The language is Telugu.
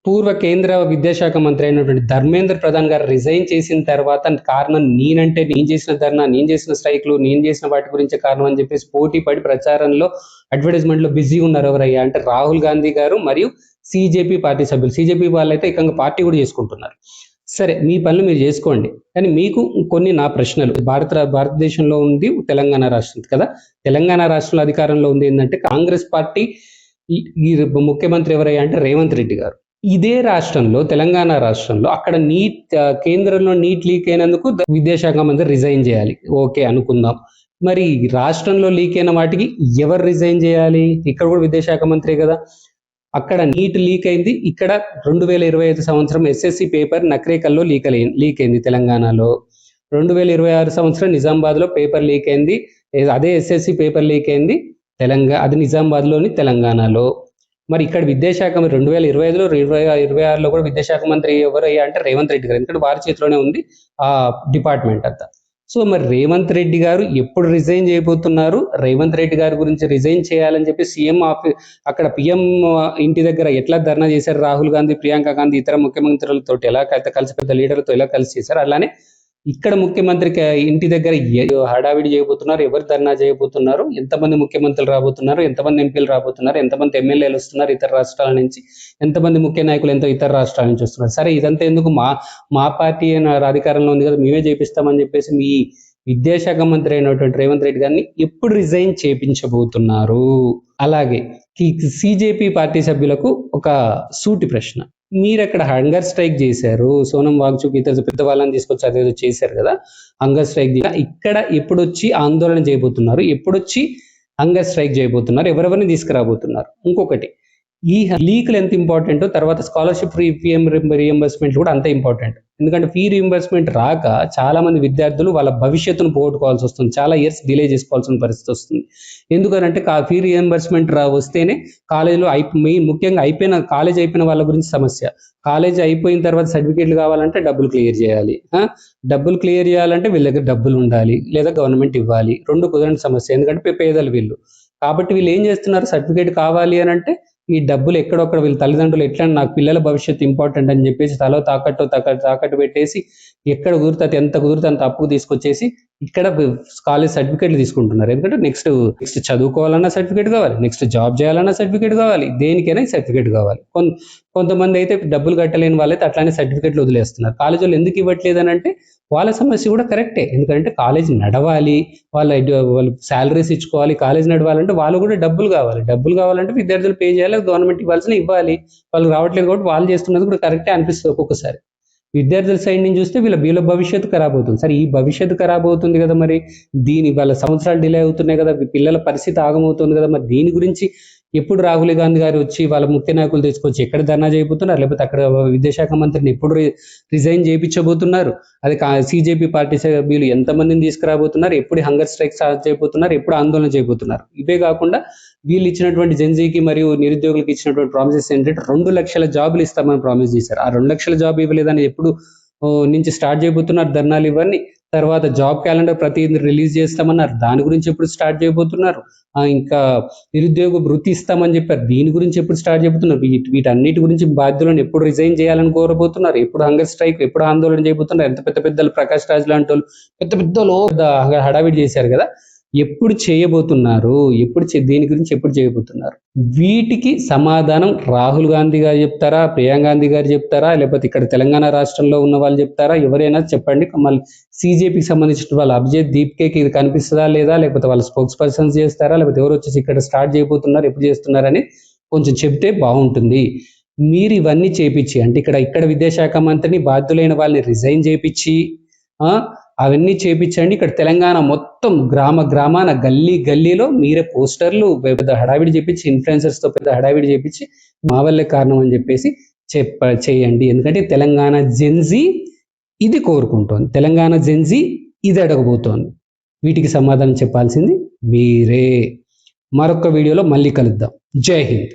పూర్వ కేంద్ర విద్యాశాఖ మంత్రి అయినటువంటి ధర్మేంద్ర ప్రధాన్ గారు రిజైన్ చేసిన తర్వాత కారణం నేనంటే నేను చేసిన ధర్నా, నేను చేసిన స్ట్రైక్లు, నేను చేసిన వాటి గురించే కారణం అని చెప్పేసి పోటీ పడి ప్రచారంలో అడ్వర్టైజ్మెంట్లో బిజీ ఉన్నారు. ఎవరయ్యా అంటే రాహుల్ గాంధీ గారు మరియు సిజేపీ పార్టీ సభ్యులు. సిజేపీ వాళ్ళైతే ఏకంగా పార్టీ కూడా చేసుకుంటున్నారు. సరే, మీ పనులు మీరు చేసుకోండి, కానీ మీకు కొన్ని నా ప్రశ్నలు. భారతదేశంలో ఉంది తెలంగాణ రాష్ట్రం కదా. తెలంగాణ రాష్ట్రంలో అధికారంలో ఉంది ఏంటంటే కాంగ్రెస్ పార్టీ. ఈ ముఖ్యమంత్రి ఎవరయ్యా అంటే రేవంత్ రెడ్డి గారు. ఇదే రాష్ట్రంలో, తెలంగాణ రాష్ట్రంలో అక్కడ కేంద్రంలో నీట్ లీక్ అయినందుకు విద్యాశాఖ మంత్రి రిజైన్ చేయాలి. ఓకే అనుకుందాం. మరి రాష్ట్రంలో లీక్ అయిన వాటికి ఎవరు రిజైన్ చేయాలి? ఇక్కడ కూడా విద్యాశాఖ మంత్రి కదా. అక్కడ నీట్ లీక్ అయింది, ఇక్కడ 2025 సంవత్సరం ఎస్ఎస్సి పేపర్ నక్రేకల్లో లీక్ అయింది తెలంగాణలో. 2026 సంవత్సరం నిజామాబాద్ లో పేపర్ లీక్ అయింది, అదే ఎస్ఎస్సి పేపర్ లీక్ అయింది అది నిజామాబాద్ లోని తెలంగాణలో. మరి ఇక్కడ విద్యాశాఖ 2025లో 2026లో కూడా విద్యాశాఖ మంత్రి ఎవరయ్యా అంటే రేవంత్ రెడ్డి గారు. ఎందుకంటే వారి చేతిలోనే ఉంది ఆ డిపార్ట్మెంట్ అంతా. సో మరి రేవంత్ రెడ్డి గారు ఎప్పుడు రిజైన్ చేయబోతున్నారు? రేవంత్ రెడ్డి గారి గురించి రిజైన్ చేయాలని చెప్పి సీఎం అక్కడ పిఎం ఇంటి దగ్గర ఎట్లా ధర్నా చేశారు? రాహుల్ గాంధీ, ప్రియాంక గాంధీ, ఇతర ముఖ్యమంత్రులతో ఎలా కలిసి, పెద్ద లీడర్లతో ఎలా కలిసి చేశారు, అలానే ఇక్కడ ముఖ్యమంత్రికి ఇంటి దగ్గర హడావిడి చేయబోతున్నారు. ఎవరు ధర్నా చేయబోతున్నారు? ఎంతమంది ముఖ్యమంత్రులు రాబోతున్నారు? ఎంతమంది ఎంపీలు రాబోతున్నారు? ఎంతమంది ఎమ్మెల్యేలు వస్తున్నారు ఇతర రాష్ట్రాల నుంచి? ఎంతమంది ముఖ్య నాయకులు ఇతర రాష్ట్రాల నుంచి వస్తున్నారు? సరే, ఇదంతా ఎందుకు? మా పార్టీ అధికారంలో ఉంది కదా, మేమే చేపిస్తామని చెప్పేసి మీ విద్యాశాఖ మంత్రి అయినటువంటి రేవంత్ రెడ్డి గారిని ఎప్పుడు రిజైన్ చేపించబోతున్నారు? అలాగే సిజేపీ పార్టీ సభ్యులకు ఒక సూటి ప్రశ్న. మీరు అక్కడ హంగర్ స్ట్రైక్ చేశారు, సోనం వాంగ్చుక్ ఇతర పెద్ద వాళ్ళని తీసుకొచ్చి అదేదో చేశారు కదా, హంగర్ స్ట్రైక్. ఇక్కడ ఎప్పుడొచ్చి ఆందోళన చేయబోతున్నారు? ఎప్పుడొచ్చి హంగర్ స్ట్రైక్ చేయబోతున్నారు? ఎవరెవరిని తీసుకురాబోతున్నారు? ఇంకొకటి, ఈ లీక్లు ఎంత ఇంపార్టెంట్, తర్వాత స్కాలర్షిప్ ఫీ రీఎంబర్స్మెంట్ కూడా అంతే ఇంపార్టెంట్. ఎందుకంటే ఫీ రీఎంబర్స్మెంట్ రాక చాలా మంది విద్యార్థులు వాళ్ళ భవిష్యత్తును పోగొట్టుకోవాల్సి వస్తుంది, చాలా ఇయర్స్ డిలే చేసుకోవాల్సిన పరిస్థితి వస్తుంది. ఎందుకంటే ఫీ రీఎంబర్స్మెంట్ వస్తేనే కాలేజీలో ముఖ్యంగా కాలేజ్ అయిపోయిన వాళ్ళ గురించి సమస్య. కాలేజ్ అయిపోయిన తర్వాత సర్టిఫికేట్లు కావాలంటే డబ్బులు క్లియర్ చేయాలి. డబ్బులు క్లియర్ చేయాలంటే వీళ్ళ దగ్గర డబ్బులు ఉండాలి, లేదా గవర్నమెంట్ ఇవ్వాలి. రెండు కుదరని సమస్య, ఎందుకంటే పేదలు వీళ్ళు. కాబట్టి వీళ్ళు ఏం చేస్తున్నారు? సర్టిఫికేట్ కావాలి అని అంటే ఈ డబ్బులు ఎక్కడొక్కడ వీళ్ళ తల్లిదండ్రులు ఎట్లా నాకు పిల్లల భవిష్యత్తు ఇంపార్టెంట్ అని చెప్పేసి తలో తాకట్టు పెట్టేసి ఎక్కడ కుదురుతుంది, ఎంత కుదురుతుంది అంత అప్పుకు తీసుకొచ్చేసి ఇక్కడ కాలేజ్ సర్టిఫికేట్లు తీసుకుంటున్నారు. ఎందుకంటే నెక్స్ట్ చదువుకోవాలన్నా సర్టిఫికేట్ కావాలి, నెక్స్ట్ జాబ్ చేయాలన్నా సర్టిఫికేట్ కావాలి, దేనికైనా సర్టిఫికేట్ కావాలి. కొంతమంది అయితే డబ్బులు కట్టలేని వాళ్ళైతే అట్లానే సర్టిఫికేట్లు వదిలేస్తున్నారు. కాలేజీలు ఎందుకు ఇవ్వట్లేదు అని అంటే వాళ్ళ సమస్య కూడా కరెక్టే. ఎందుకంటే కాలేజ్ నడవాలి, వాళ్ళు శాలరీస్ ఇచ్చుకోవాలి, కాలేజ్ నడవాలంటే వాళ్ళు కూడా డబ్బులు కావాలంటే విద్యార్థులు పే చేయాలి, గవర్నమెంట్ ఇవ్వాల్సినవి. వాళ్ళు రావట్లేదు కాబట్టి వాళ్ళు చేస్తున్నది కూడా కరెక్టే అనిపిస్తుంది ఒక్కొక్కసారి. విద్యార్థుల సైడ్ నుంచి చూస్తే వీళ్ళ భవిష్యత్తు ఖరాబ్ అవుతుంది. సరే, ఈ భవిష్యత్తు ఖరాబ్ అవుతుంది కదా, మరి వాళ్ళ సంవత్సరాలు డిలే అవుతున్నాయి కదా, పిల్లల పరిస్థితి ఆగమవుతుంది కదా, మరి దీని గురించి ఎప్పుడు రాహుల్ గాంధీ గారు వచ్చి వాళ్ళ ముఖ్య నాయకులు తీసుకొచ్చి ఎక్కడ ధర్నా చేయబోతున్నారు? లేకపోతే అక్కడ విద్యాశాఖ మంత్రిని ఎప్పుడు రిజైన్ చేయించబోతున్నారు? అది సిజేపీ పార్టీ సభ్యులు ఎంతమందిని తీసుకురాబోతున్నారు? ఎప్పుడు హంగర్ స్ట్రైక్ చేయబోతున్నారు? ఎప్పుడు ఆందోళన చేయబోతున్నారు? ఇవే కాకుండా వీళ్ళు ఇచ్చినటువంటి జెన్జీకి మరియు నిరుద్యోగులకు ఇచ్చినటువంటి ప్రామిసెస్ ఏంటంటే 2 లక్షల జాబులు ఇస్తామని ప్రామిస్ చేశారు. ఆ 2 లక్షల జాబ్ ఇవ్వలేదని ఎప్పుడు నుంచి స్టార్ట్ చేయబోతున్నారు ధర్నాలు ఇవన్నీ? తర్వాత జాబ్ క్యాలెండర్ ప్రతి రిలీజ్ చేస్తామన్నారు, దాని గురించి ఎప్పుడు స్టార్ట్ చేయబోతున్నారు? ఇంకా నిరుద్యోగ వృత్తి ఇస్తామని చెప్పారు, దీని గురించి ఎప్పుడు స్టార్ట్ చేయబోతున్నారు? వీటన్నిటి గురించి బాధ్యులను ఎప్పుడు రిజైన్ చేయాలని కోరబోతున్నారు? ఎప్పుడు హంగర్ స్ట్రైక్, ఎప్పుడు ఆందోళన చేయబోతున్నారు? ఎంత పెద్దలు ప్రకాష్ రాజ్ లాంటి వాళ్ళు పెద్ద హడావిడి చేశారు కదా, ఎప్పుడు చేయబోతున్నారు? దీని గురించి ఎప్పుడు చేయబోతున్నారు? వీటికి సమాధానం రాహుల్ గాంధీ గారు చెప్తారా, ప్రియాంక గాంధీ గారు చెప్తారా, లేకపోతే ఇక్కడ తెలంగాణ రాష్ట్రంలో ఉన్న వాళ్ళు చెప్తారా? ఎవరైనా చెప్పండి. మళ్ళీ సిజేపీకి సంబంధించిన వాళ్ళ అభిజిత్ దీప్కేకి ఇది కనిపిస్తుందా లేదా, లేకపోతే వాళ్ళ స్పోక్స్ పర్సన్స్ చేస్తారా, లేకపోతే ఎవరు వచ్చేసి ఇక్కడ స్టార్ట్ చేయబోతున్నారు, ఎప్పుడు చేస్తున్నారని కొంచెం చెప్తే బాగుంటుంది. మీరు ఇవన్నీ చేపించి అంటే ఇక్కడ విద్యాశాఖ మంత్రిని బాధ్యులైన వాళ్ళని రిజైన్ చేపించి అవన్నీ చేపించండి. ఇక్కడ తెలంగాణ మొత్తం గ్రామాన గల్లీలో మీరే పోస్టర్లు పెద్ద హడావిడి చేపించి, ఇన్ఫ్లుయెన్సర్స్ తో పెద్ద హడావిడి చేపించి మా వల్లే కారణం అని చెప్పేసి చేయండి. ఎందుకంటే తెలంగాణ జెన్జీ ఇది కోరుకుంటోంది, తెలంగాణ జెన్జీ ఇది అడగబోతోంది. వీటికి సమాధానం చెప్పాల్సింది మీరే. మరొక వీడియోలో మళ్ళీ కలుద్దాం. జై హింద్.